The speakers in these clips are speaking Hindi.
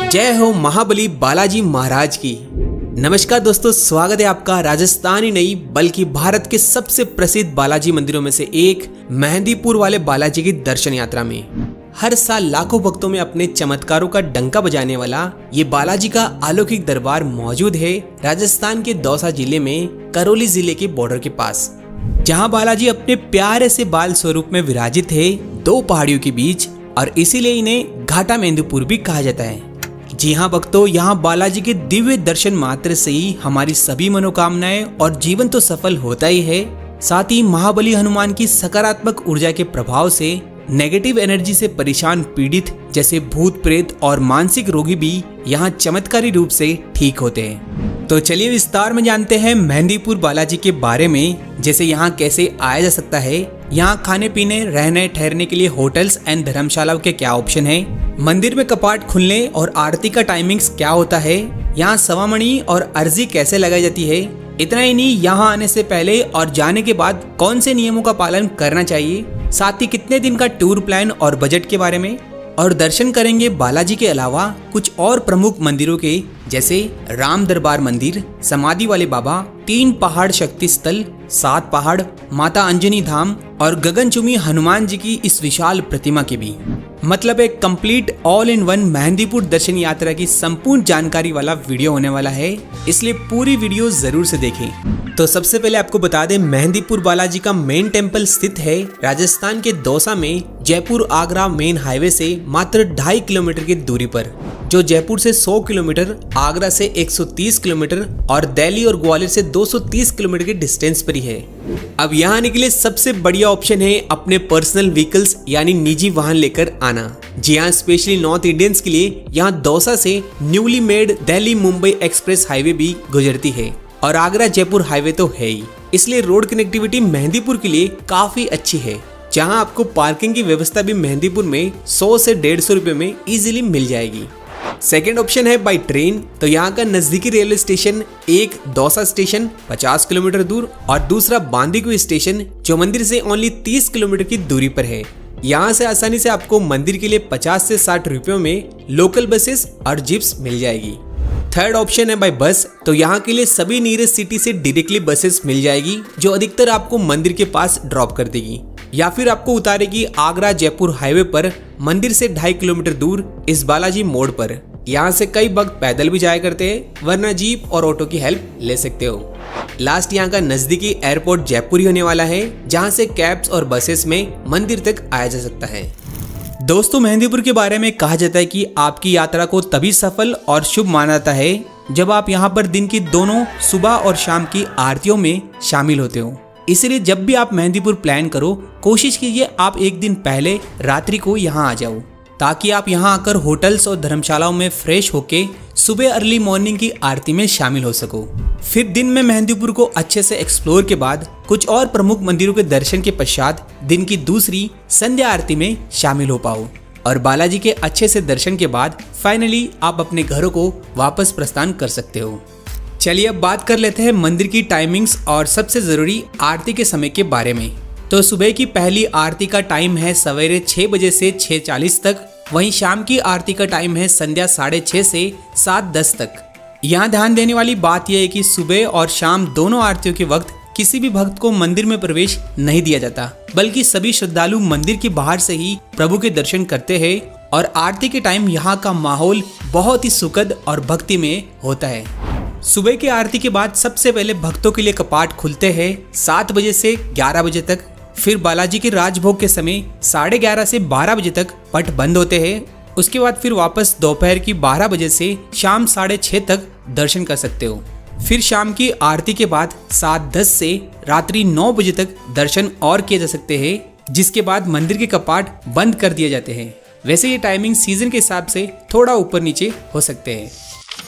जय हो महाबली बालाजी महाराज की। नमस्कार दोस्तों, स्वागत है आपका राजस्थान ही नहीं बल्कि भारत के सबसे प्रसिद्ध बालाजी मंदिरों में से एक मेहंदीपुर वाले बालाजी की दर्शन यात्रा में हर साल लाखों भक्तों में अपने चमत्कारों का डंका बजाने वाला ये बालाजी का अलौकिक दरबार मौजूद है राजस्थान के दौसा जिले में करौली जिले के बॉर्डर के पास, जहां बालाजी अपने प्यारे से बाल स्वरूप में विराजित है दो पहाड़ियों के बीच, और इसीलिए इन्हें घाटा मेहंदीपुर भी कहा जाता है। जी हाँ भक्तों, यहाँ बालाजी के दिव्य दर्शन मात्र से ही हमारी सभी मनोकामनाएं और जीवन तो सफल होता ही है, साथ ही महाबली हनुमान की सकारात्मक ऊर्जा के प्रभाव से नेगेटिव एनर्जी से परेशान पीड़ित जैसे भूत प्रेत और मानसिक रोगी भी यहाँ चमत्कारी रूप से ठीक होते हैं। तो चलिए विस्तार में जानते हैं मेहंदीपुर बालाजी के बारे में, जैसे यहाँ कैसे आया जा सकता है, यहाँ खाने पीने रहने ठहरने के लिए होटल्स एंड धर्मशालाओं के क्या ऑप्शन है, मंदिर में कपाट खुलने और आरती का टाइमिंग्स क्या होता है, यहाँ सवामणि और अर्जी कैसे लगाई जाती है। इतना ही नहीं, यहाँ आने से पहले और जाने के बाद कौन से नियमों का पालन करना चाहिए, साथ ही कितने दिन का टूर प्लान और बजट के बारे में, और दर्शन करेंगे बालाजी के अलावा कुछ और प्रमुख मंदिरों के, जैसे राम दरबार मंदिर, समाधि वाले बाबा, 3 पहाड़ शक्ति स्थल, 7 पहाड़, माता अंजनी धाम और गगनचुंबी हनुमान जी की इस विशाल प्रतिमा के भी। मतलब एक complete all in one Mehandipur दर्शन यात्रा की संपूर्ण जानकारी वाला वीडियो होने वाला है, इसलिए पूरी वीडियो जरूर से देखें। तो सबसे पहले आपको बता दें, मेहंदीपुर बालाजी का मेन टेम्पल स्थित है राजस्थान के दौसा में जयपुर आगरा मेन हाईवे से मात्र 2.5 किलोमीटर की दूरी पर, जो जयपुर से 100 किलोमीटर, आगरा से 130 किलोमीटर और दिल्ली और ग्वालियर से 230 किलोमीटर के डिस्टेंस पर ही है। अब यहाँ आने के लिए सबसे बढ़िया ऑप्शन है अपने पर्सनल व्हीकल्स यानी निजी वाहन लेकर आना। जी हाँ, स्पेशली नॉर्थ इंडियंस के लिए यहाँ दौसा से newly made Delhi Mumbai express highway भी गुजरती है और आगरा जयपुर हाईवे तो है ही, इसलिए रोड कनेक्टिविटी मेहंदीपुर के लिए काफी अच्छी है, जहाँ आपको पार्किंग की व्यवस्था भी मेहंदीपुर में 100 से 150 रुपए में इजीली मिल जाएगी। सेकेंड ऑप्शन है बाई ट्रेन। तो यहाँ का नजदीकी रेलवे स्टेशन एक दौसा स्टेशन 50 किलोमीटर दूर और दूसरा बांदीकुई स्टेशन जो मंदिर से ओनली 30 किलोमीटर की दूरी पर है। यहाँ से आसानी से आपको मंदिर के लिए 50 से 60 रुपयों में लोकल बसेस और जिप्स मिल जाएगी। थर्ड ऑप्शन है बाय बस। तो यहाँ के लिए सभी नियरेस्ट सिटी से डायरेक्टली बसेस मिल जाएगी, जो अधिकतर आपको मंदिर के पास ड्रॉप कर देगी या फिर आपको उतारेगी आगरा जयपुर हाईवे पर मंदिर से 2.5 किलोमीटर दूर इस बालाजी मोड़ पर। यहाँ से कई भक्त पैदल भी जाया करते हैं, वरना जीप और ऑटो की हेल्प ले सकते हो। लास्ट यहाँ का नजदीकी एयरपोर्ट जयपुर ही होने वाला है, जहाँ से कैब्स और बसेस में मंदिर तक आया जा सकता है। दोस्तों, मेहंदीपुर के बारे में कहा जाता है कि आपकी यात्रा को तभी सफल और शुभ माना जाता है जब आप यहाँ पर दिन की दोनों सुबह और शाम की आरतियों में शामिल होते हो। इसलिए जब भी आप मेहंदीपुर प्लान करो, कोशिश कीजिए आप एक दिन पहले रात्रि को यहाँ आ जाओ, ताकि आप यहाँ आकर होटल्स और धर्मशालाओं में फ्रेश होके सुबह अर्ली मॉर्निंग की आरती में शामिल हो सको। फिर दिन में मेहंदीपुर को अच्छे से एक्सप्लोर के बाद कुछ और प्रमुख मंदिरों के दर्शन के पश्चात दिन की दूसरी संध्या आरती में शामिल हो पाओ, और बालाजी के अच्छे से दर्शन के बाद फाइनली आप अपने घरों को वापस प्रस्थान कर सकते हो। चलिए अब बात कर लेते हैं मंदिर की टाइमिंग्स और सबसे जरूरी आरती के समय के बारे में। तो सुबह की पहली आरती का टाइम है सवेरे 6 बजे से 6:40 तक, वहीं शाम की आरती का टाइम है संध्या 6:30 से 7:10 तक। यहाँ ध्यान देने वाली बात यह है कि सुबह और शाम दोनों आरतियों के वक्त किसी भी भक्त को मंदिर में प्रवेश नहीं दिया जाता, बल्कि सभी श्रद्धालु मंदिर के बाहर से ही प्रभु के दर्शन करते हैं, और आरती के टाइम यहाँ का माहौल बहुत ही सुखद और भक्तिमय होता है। सुबह की आरती के बाद सबसे पहले भक्तों के लिए कपाट खुलते हैं 7 बजे से 11 बजे तक। फिर बालाजी के राजभोग के समय 11:30 से 12 बजे तक पट बंद होते हैं। उसके बाद फिर वापस दोपहर की 12 बजे से शाम 6:30 तक दर्शन कर सकते हो। फिर शाम की आरती के बाद 7:10 से रात्रि 9 बजे तक दर्शन और किए जा सकते हैं, जिसके बाद मंदिर के कपाट बंद कर दिए जाते हैं। वैसे ये टाइमिंग सीजन के हिसाब से थोड़ा ऊपर नीचे हो सकते हैं।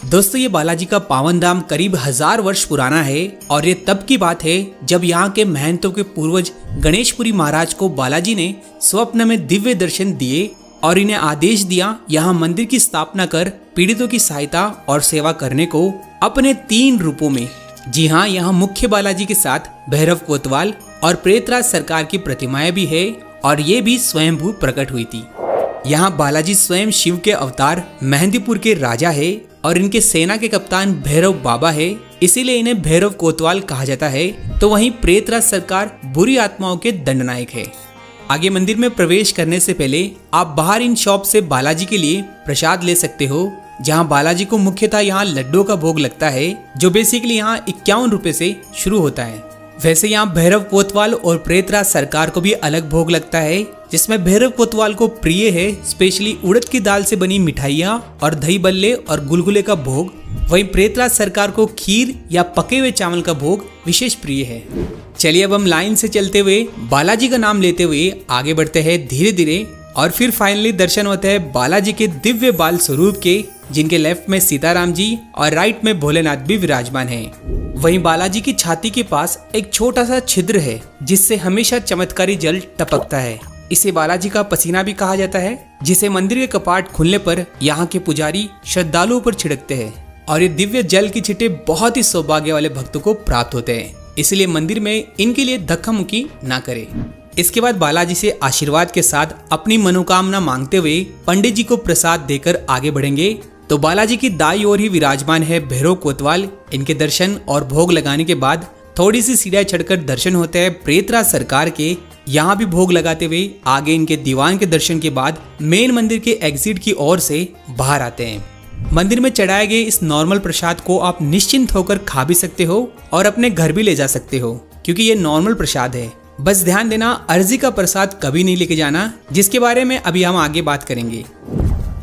दोस्तों, ये बालाजी का पावन धाम करीब 1000 वर्ष पुराना है, और ये तब की बात है जब यहाँ के महंतों के पूर्वज गणेशपुरी महाराज को बालाजी ने स्वप्न में दिव्य दर्शन दिए और इन्हें आदेश दिया यहाँ मंदिर की स्थापना कर पीड़ितों की सहायता और सेवा करने को अपने 3 रूपों में। जी हाँ, यहाँ मुख्य बालाजी के साथ भैरव कोतवाल और प्रेतराज सरकार की प्रतिमाएं भी है, और ये भी स्वयंभू प्रकट हुई थी। यहाँ बालाजी स्वयं शिव के अवतार मेहंदीपुर के राजा है और इनके सेना के कप्तान भैरव बाबा है, इसीलिए इन्हें भैरव कोतवाल कहा जाता है। तो वहीं प्रेतराज सरकार बुरी आत्माओं के दंडनायक है। आगे मंदिर में प्रवेश करने से पहले आप बाहर इन शॉप से बालाजी के लिए प्रसाद ले सकते हो, जहां बालाजी को मुख्यतः यहाँ लड्डू का भोग लगता है, जो बेसिकली यहाँ 51 रुपए से शुरू होता है। वैसे यहाँ भैरव कोतवाल और प्रेतराज सरकार को भी अलग भोग लगता है, जिसमें भैरव कोतवाल को प्रिय है स्पेशली उड़द की दाल से बनी मिठाइयाँ और दही बल्ले और गुलगुले का भोग। वहीं प्रेतराज सरकार को खीर या पके हुए चावल का भोग विशेष प्रिय है। चलिए अब हम लाइन से चलते हुए बालाजी का नाम लेते हुए आगे बढ़ते हैं धीरे धीरे, और फिर फाइनली दर्शन होते हैं बालाजी के दिव्य बाल स्वरूप के, जिनके लेफ्ट में सीताराम जी और राइट में भोलेनाथ भी विराजमान हैं। वहीं बालाजी की छाती के पास एक छोटा सा छिद्र है, जिससे हमेशा चमत्कारी जल टपकता है। इसे बालाजी का पसीना भी कहा जाता है, जिसे मंदिर के कपाट खुलने पर यहाँ के पुजारी श्रद्धालुओं पर छिड़कते हैं, और ये दिव्य जल की छींटे बहुत ही सौभाग्य वाले भक्तों को प्राप्त होते हैं। इसलिए मंदिर में इनके लिए धक्का मुक्की ना करें। इसके बाद बालाजी से आशीर्वाद के साथ अपनी मनोकामना मांगते हुए पंडित जी को प्रसाद देकर आगे बढ़ेंगे। तो बालाजी की दाई ओर ही विराजमान है भैरव कोतवाल। इनके दर्शन और भोग लगाने के बाद थोड़ी सी सीढ़ियां चढ़कर दर्शन होते हैं प्रेतराज सरकार के। यहाँ भी भोग लगाते हुए आगे इनके दीवान के दर्शन के बाद मेन मंदिर के एग्जिट की ओर से बाहर आते हैं। मंदिर में चढ़ाए गए इस नॉर्मल प्रसाद को आप निश्चिंत होकर खा भी सकते हो और अपने घर भी ले जा सकते हो, क्योंकि ये नॉर्मल प्रसाद है। बस ध्यान देना, अर्जी का प्रसाद कभी नहीं लेके जाना, जिसके बारे में अभी हम आगे बात करेंगे।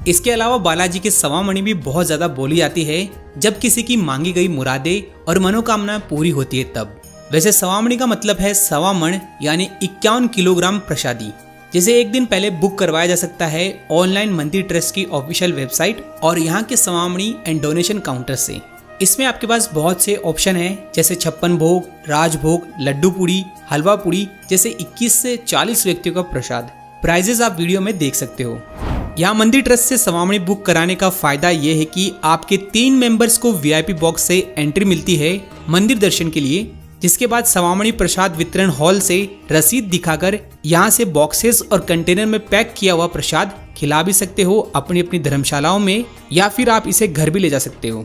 इसके अलावा बालाजी की सवामणि भी बहुत ज्यादा बोली जाती है जब किसी की मांगी गई मुरादें और मनोकामना पूरी होती है तब। वैसे सवामणि का मतलब है सवामण, यानी 51 किलोग्राम प्रसादी, जिसे एक दिन पहले बुक करवाया जा सकता है ऑनलाइन मंदिर ट्रस्ट की ऑफिशियल वेबसाइट और यहाँ के सवामणि एंड डोनेशन काउंटर से। इसमें आपके पास बहुत से ऑप्शन हैं, जैसे 56 भोग, राजभोग, लड्डू पूड़ी, हलवा पूड़ी जैसे 21 से 40 व्यक्तियों का प्रसाद। प्राइजेस आप वीडियो में देख सकते हो। यहाँ मंदिर ट्रस्ट से सवामणि बुक कराने का फायदा ये है कि आपके 3 मेंबर्स को वीआईपी बॉक्स से एंट्री मिलती है मंदिर दर्शन के लिए, जिसके बाद सवामणि प्रसाद वितरण हॉल से रसीद दिखाकर यहाँ से बॉक्सेस और कंटेनर में पैक किया हुआ प्रसाद खिला भी सकते हो अपनी अपनी धर्मशालाओं में, या फिर आप इसे घर भी ले जा सकते हो।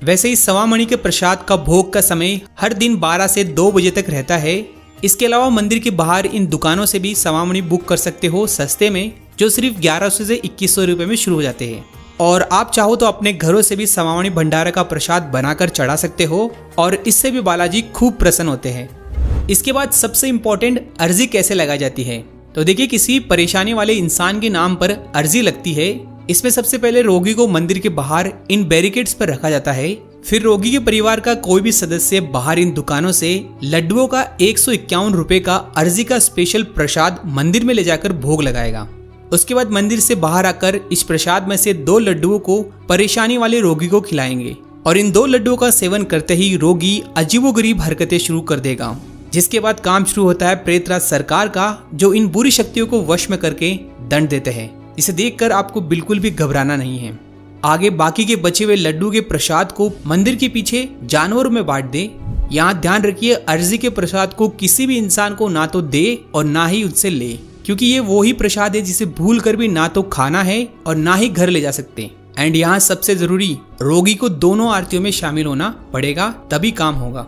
वैसे इस सवामणि के प्रसाद का भोग का समय हर दिन 12 से 2 बजे तक रहता है। इसके अलावा मंदिर के बाहर इन दुकानों से भी सवामणि बुक कर सकते हो सस्ते में, जो सिर्फ 1100 से 2100 रुपए में शुरू हो जाते हैं। और आप चाहो तो अपने घरों से भी सवामणि भंडारा का प्रसाद बनाकर चढ़ा सकते हो, और इससे भी बालाजी खूब प्रसन्न होते हैं। इसके बाद सबसे इम्पोर्टेंट, अर्जी कैसे लगाई जाती है। तो देखिए, किसी परेशानी वाले इंसान के नाम पर अर्जी लगती है। इसमें सबसे पहले रोगी को मंदिर के बाहर इन बैरिकेड्स पर रखा जाता है। फिर रोगी के परिवार का कोई भी सदस्य बाहर इन दुकानों से लड्डुओं का 151 रुपए का अर्जी का स्पेशल प्रसाद मंदिर में ले जाकर भोग लगाएगा। उसके बाद मंदिर से बाहर आकर इस प्रसाद में से 2 लड्डुओं को परेशानी वाले रोगी को खिलाएंगे, और इन 2 लड्डुओं का सेवन करते ही रोगी अजीबोगरीब हरकतें शुरू कर देगा। जिसके बाद काम शुरू होता है प्रेतराज सरकार का, जो इन बुरी शक्तियों को वश में करके दंड देते हैं। इसे देखकर आपको बिल्कुल भी घबराना नहीं है। आगे बाकी के बचे हुए लड्डू के प्रसाद को मंदिर के पीछे जानवरों में बांट दे। यहाँ ध्यान रखिए, अर्जी के प्रसाद को किसी भी इंसान को ना तो दे और ना ही उससे ले, क्योंकि ये वो ही प्रसाद है जिसे भूल कर भी ना तो खाना है और ना ही घर ले जा सकते। एंड यहाँ सबसे जरूरी, रोगी को दोनों आरतियों में शामिल होना पड़ेगा, तभी काम होगा।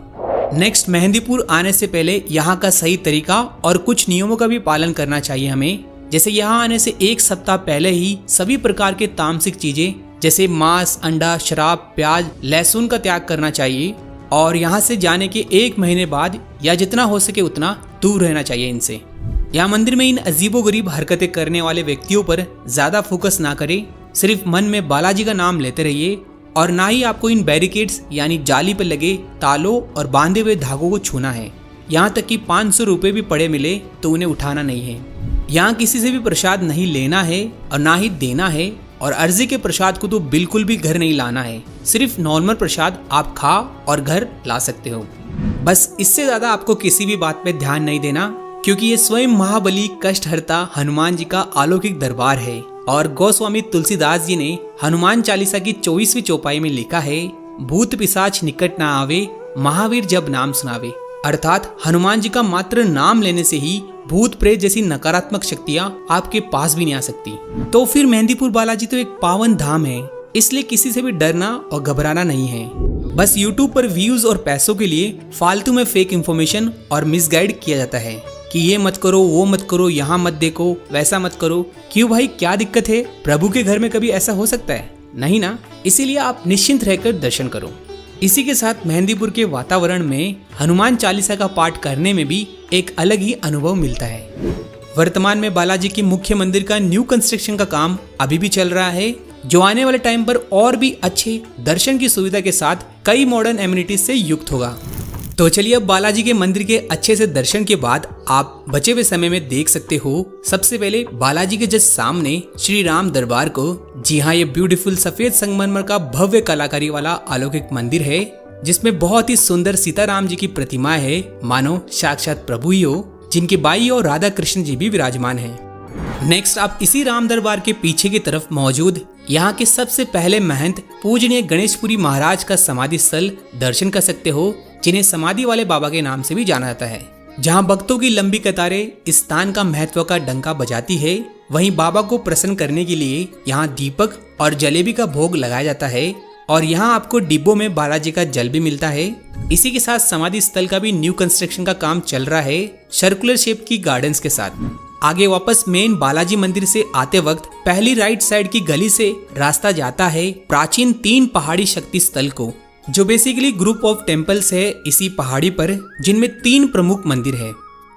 नेक्स्ट, मेहंदीपुर आने से पहले यहाँ का सही तरीका और कुछ नियमों का भी पालन करना चाहिए हमें। जैसे यहाँ आने से 1 सप्ताह पहले ही सभी प्रकार के तामसिक चीजें जैसे मांस, अंडा, शराब, प्याज, लहसुन का त्याग करना चाहिए, और यहाँ से जाने के 1 महीने बाद या जितना हो सके उतना दूर रहना चाहिए इनसे। यहाँ मंदिर में इन अजीबोगरीब हरकतें करने वाले व्यक्तियों पर ज्यादा फोकस ना करें, सिर्फ मन में बालाजी का नाम लेते रहिए, और ना ही आपको इन बैरिकेड्स यानी जाली पर लगे तालों और बांधे हुए धागों को छूना है। यहाँ तक कि 500 रुपए भी पड़े मिले तो उन्हें उठाना नहीं है। यहाँ किसी से भी प्रसाद नहीं लेना है और ना ही देना है, और अर्जी के प्रसाद को तो बिल्कुल भी घर नहीं लाना है। सिर्फ नॉर्मल प्रसाद आप खा और घर ला सकते हो, बस इससे ज्यादा आपको किसी भी बात पे ध्यान नहीं देना, क्योंकि ये स्वयं महाबली कष्टहर्ता हनुमान जी का अलौकिक दरबार है। और गोस्वामी तुलसीदास जी ने हनुमान चालीसा की 24वीं चौपाई में लिखा है, भूत पिशाच निकट ना आवे, महावीर जब नाम सुनावे। अर्थात हनुमान जी का मात्र नाम लेने से ही भूत प्रेत जैसी नकारात्मक शक्तियाँ आपके पास भी नहीं आ सकती। तो फिर मेहंदीपुर बालाजी तो एक पावन धाम है, इसलिए किसी से भी डरना और घबराना नहीं है। बस YouTube पर व्यूज और पैसों के लिए फालतू में फेक इंफॉर्मेशन और मिसगाइड किया जाता है कि ये मत करो, वो मत करो, यहाँ मत देखो, वैसा मत करो। क्यों भाई, क्या दिक्कत है? प्रभु के घर में कभी ऐसा हो सकता है? नहीं ना। इसीलिए आप निश्चिंत रहकर दर्शन करो। इसी के साथ मेहंदीपुर के वातावरण में हनुमान चालीसा का पाठ करने में भी एक अलग ही अनुभव मिलता है। वर्तमान में बालाजी के मुख्य मंदिर का न्यू कंस्ट्रक्शन का काम अभी भी चल रहा है, जो आने वाले टाइम पर और भी अच्छे दर्शन की सुविधा के साथ कई मॉडर्न एमिनिटीज से युक्त होगा। तो चलिए अब बालाजी के मंदिर के अच्छे से दर्शन के बाद आप बचे हुए समय में देख सकते हो सबसे पहले बालाजी के जस्ट सामने श्री राम दरबार को। जी हाँ, ये ब्यूटीफुल सफेद संगमरमर का भव्य कलाकारी वाला अलौकिक मंदिर है, जिसमें बहुत ही सुंदर सीताराम जी की प्रतिमा है, मानो साक्षात प्रभु ही हो, जिनके बाई और राधा कृष्ण जी भी विराजमान हैं। नेक्स्ट आप इसी राम दरबार के पीछे की तरफ मौजूद यहाँ के सबसे पहले महंत पूजनीय गणेशपुरी महाराज का समाधि स्थल दर्शन कर सकते हो, जिन्हें समाधि वाले बाबा के नाम से भी जाना जाता है। जहाँ भक्तों की लंबी कतारें इस स्थान का महत्व का डंका बजाती है, वहीं बाबा को प्रसन्न करने के लिए यहाँ दीपक और जलेबी का भोग लगाया जाता है और यहाँ आपको डिब्बों में बालाजी का जल भी मिलता है। इसी के साथ समाधि स्थल का भी न्यू कंस्ट्रक्शन का काम चल रहा है, सर्कुलर शेप की गार्डन्स के साथ। आगे वापस मेन बालाजी मंदिर से आते वक्त पहली राइट साइड की गली से रास्ता जाता है प्राचीन 3 पहाड़ी शक्ति स्थल को, जो बेसिकली ग्रुप ऑफ टेम्पल्स है इसी पहाड़ी पर, जिनमें 3 प्रमुख मंदिर है।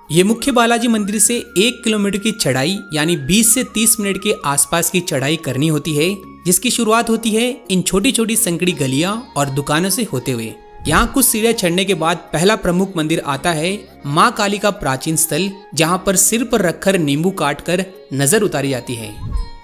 ये मुख्य बालाजी मंदिर से 1 किलोमीटर की चढ़ाई यानी 20 से 30 मिनट के आसपास की चढ़ाई करनी होती है, जिसकी शुरुआत होती है इन छोटी छोटी संकड़ी गलियां और दुकानों से होते हुए। यहाँ कुछ सीढ़ियां चढ़ने के बाद पहला प्रमुख मंदिर आता है माँ काली का प्राचीन स्थल, जहाँ पर सिर पर रखकर नींबू काट कर नजर उतारी जाती है।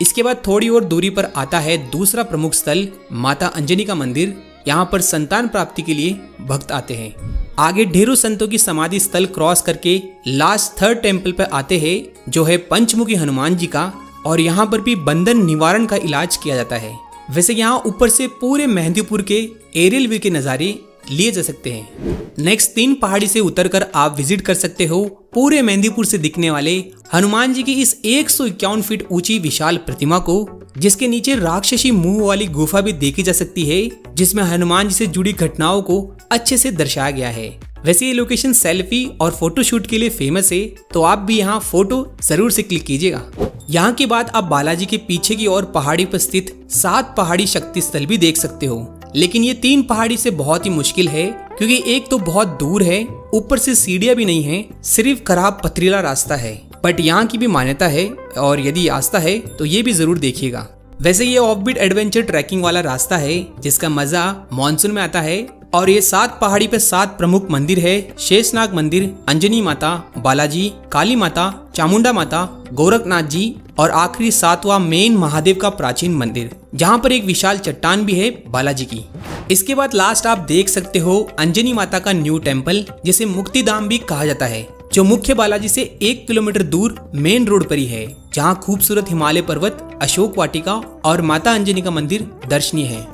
इसके बाद थोड़ी और दूरी पर आता है दूसरा प्रमुख स्थल माता अंजनी का मंदिर। यहाँ पर संतान प्राप्ति के लिए भक्त आते हैं। आगे ढेरों संतों की समाधि स्थल क्रॉस करके लास्ट 3rd टेम्पल पर आते हैं, जो है पंचमुखी हनुमान जी का, और यहाँ पर भी बंधन निवारण का इलाज किया जाता है। वैसे यहाँ ऊपर से पूरे मेहंदीपुर के एरियल व्यू के नज़ारे लिए जा सकते हैं। नेक्स्ट 3 पहाड़ी से उतरकर आप विजिट कर सकते हो पूरे मेहंदीपुर से दिखने वाले हनुमान जी की इस 151 फीट ऊंची विशाल प्रतिमा को, जिसके नीचे राक्षसी मुंह वाली गुफा भी देखी जा सकती है, जिसमें हनुमान जी से जुड़ी घटनाओं को अच्छे से दर्शाया गया है। वैसे ये लोकेशन सेल्फी और फोटो शूट के लिए फेमस है, तो आप भी यहाँ फोटो जरूर से क्लिक कीजिएगा। यहाँ के बाद आप बालाजी के पीछे की ओर पहाड़ी पर स्थित 7 पहाड़ी शक्ति स्थल भी देख सकते हो, लेकिन ये 3 पहाड़ी से बहुत ही मुश्किल है, क्योंकि एक तो बहुत दूर है, ऊपर से सीढ़ियां भी नहीं है, सिर्फ खराब पथरीला रास्ता है। बट यहाँ की भी मान्यता है, और यदि आस्था है तो ये भी जरूर देखिएगा। वैसे ये ऑफबीट एडवेंचर ट्रैकिंग वाला रास्ता है, जिसका मजा मानसून में आता है। और ये 7 पहाड़ी पे 7 प्रमुख मंदिर है, शेषनाग मंदिर, अंजनी माता, बालाजी, काली माता, चामुंडा माता, गोरखनाथ जी, और आखिरी 7वां मेन महादेव का प्राचीन मंदिर, जहाँ पर एक विशाल चट्टान भी है बालाजी की। इसके बाद लास्ट आप देख सकते हो अंजनी माता का न्यू टेम्पल, जिसे मुक्तिधाम भी कहा जाता है, जो मुख्य बालाजी से 1 किलोमीटर दूर मेन रोड पर ही है, जहाँ खूबसूरत हिमालय पर्वत, अशोक वाटिका और माता अंजनी का मंदिर दर्शनीय है।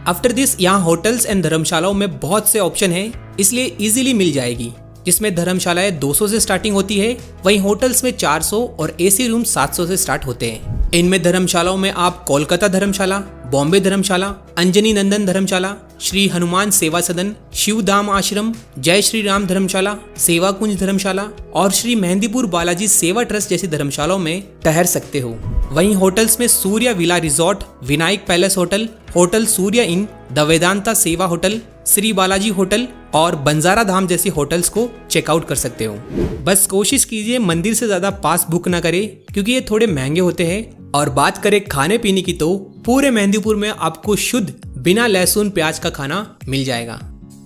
आफ्टर दिस यहाँ होटल्स एंड धर्मशालाओं में बहुत से ऑप्शन है, इसलिए इजीली मिल जाएगी, जिसमें धर्मशालाएं 200 से स्टार्टिंग होती है, वहीं होटल्स में 400 और एसी रूम 700 से स्टार्ट होते हैं। इनमें धर्मशालाओं में आप कोलकाता धर्मशाला, बॉम्बे धर्मशाला, अंजनी नंदन धर्मशाला, श्री हनुमान सेवा सदन, शिवधाम आश्रम, जय श्री राम धर्मशाला, सेवा कुंज धर्मशाला और श्री मेहंदीपुर बालाजी सेवा ट्रस्ट जैसी धर्मशालाओं में ठहर सकते हो। वहीं होटल्स में Surya villa resort, Vinayak palace hotel, hotel Surya inn, the Vedanta Seva hotel, Shri Balaji hotel और बंजारा धाम जैसी होटल्स को चेकआउट कर सकते हो। बस कोशिश कीजिए मंदिर से ज्यादा पास बुक ना करें, क्योंकि ये थोड़े महंगे होते हैं। और बात करें खाने पीने की, तो पूरे मेहंदीपुर में आपको शुद्ध बिना लहसुन प्याज का खाना मिल जाएगा।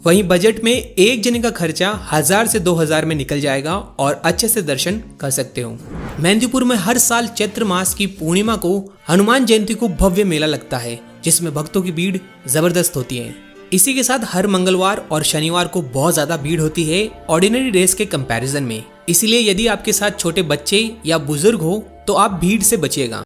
वहीं बजट में एक जने का खर्चा 1000 से 2000 में निकल जाएगा और अच्छे से दर्शन कर सकते हो। मेहंदीपुर में हर साल चैत्र मास की पूर्णिमा को हनुमान जयंती को भव्य मेला लगता है, जिसमें भक्तों की भीड़ जबरदस्त होती है। इसी के साथ हर मंगलवार और शनिवार को बहुत ज्यादा भीड़ होती है ऑर्डिनरी डेज के कंपैरिजन में। इसीलिए यदि आपके साथ छोटे बच्चे या बुजुर्ग हो तो आप भीड़ से बचिएगा।